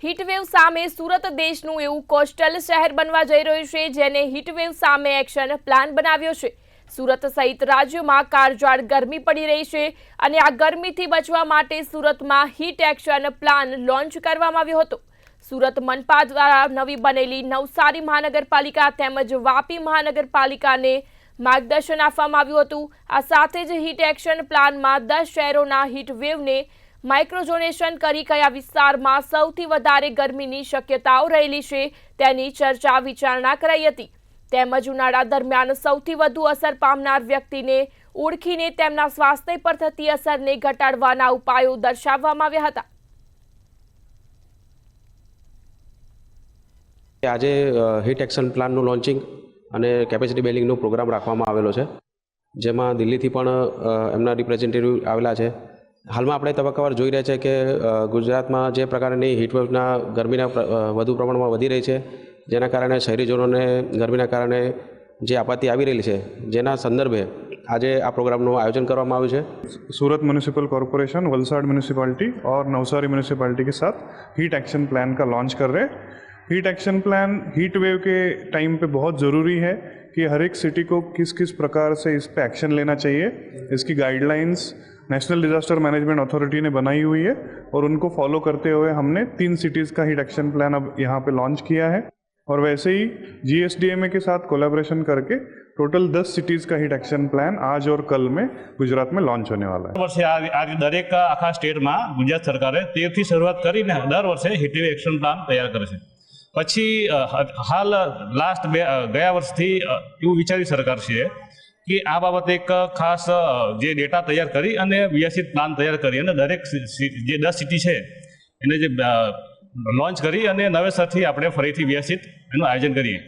Heatwave સામે સુરત દેશનું એવું કોસ્ટલ શહેર બનવા જઈ રહ્યું છે, જેને હીટવેવ સામે એક્શન પ્લાન બનાવ્યો છે। સુરત સહિત રાજ્યમાં કાળઝાળ ગરમી પડી રહી છે અને આ ગરમીથી બચવા માટે સુરતમાં હીટ એક્શન પ્લાન લોન્ચ કરવામાં આવ્યો હતો। સુરત મનપા દ્વારા નવી બનેલી નવસારી મહાનગરપાલિકા તેમજ વાપી મહાનગરપાલિકાને માર્ગદર્શન આપવામાં આવ્યું હતું। આ સાથે જ હીટ એક્શન પ્લાનમાં 10 શહેરોના હીટ વેવને માઇક્રોઝોનેશન કરી કયા વિસ્તારમાં સૌથી વધારે ગરમીની શક્યતાઓ રહેલી છે તેની ચર્ચા વિચારણા કરાઈ હતી। તેમજ ઉનાળા દરમિયાન સૌથી વધુ અસર પામનાર વ્યક્તિને ઓળખીને તેમના સ્વાસ્થ્ય પર થતી અસરને ઘટાડવાના ઉપાયો દર્શાવવામાં આવ્યા હતા। આજે હીટ એક્શન પ્લાનનું લોન્ચિંગ અને કેપેસિટી બિલ્ડિંગનો પ્રોગ્રામ રાખવામાં આવેલો છે, જેમાં દિલ્હીથી પણ એમના રિપ્રેઝેન્ટેટિવ આવેલા છે। હાલમાં આપણે તબક્કાવાર જોઈ રહ્યા છે કે ગુજરાતમાં જે પ્રકારની હીટવેવના ગરમીના વધુ પ્રમાણમાં વધી રહી છે, જેના કારણે શહેરીજનોને ગરમીના કારણે જે આપત્તિ આવી રહેલી છે, જેના સંદર્ભે આજે આ प्रोग्रामનું आयोजन કરવામાં આવ્યું છે। सूरत म्यूनिसिपल कॉरपोरेशन, वलसाड म्यूनिसिपलिटी और नवसारी म्यूनिसिपलिटी के साथ हीट एक्शन प्लान का लॉन्च कर रहे हैं। Heat action plan heat wave के टाइम पे बहुत ज़रूरी है कि हर एक सिटी को किस किस प्रकार से इस पे एक्शन लेना चाहिए। इसकी guidelines national disaster management authority ने बनाई हुई है और उनको फॉलो करते हुए हमने 3 सिटीज़ का हीट एक्शन प्लान अब यहाँ पे लॉन्च किया है। और वैसे ही GSDMA के साथ कोलैबोरेशन करके टोटल 10 सिटीज़ का हीट एक्शन प्लान आज और कल में गुजरात में लॉन्च होने वाला है। वर्षे आज दरेक आखा स्टेट में गुजरात सरकारे 13 थी शुरुआत करीने दर वर्षे हीटवेव एक्शन प्लान तैयार करे छे। पछी हाल लास्ट गया वर्षथी एवुं विचारी सरकार छे कि आ बाबत एक खास जे डेटा तैयार करी अने व्यवस्थित प्लान तैयार करी अने दरेक जे 10 सिटी छे एने जे लॉन्च करी अने नवेसरथी आपणे फरीथी व्यवस्थित एनुं आयोजन करीए।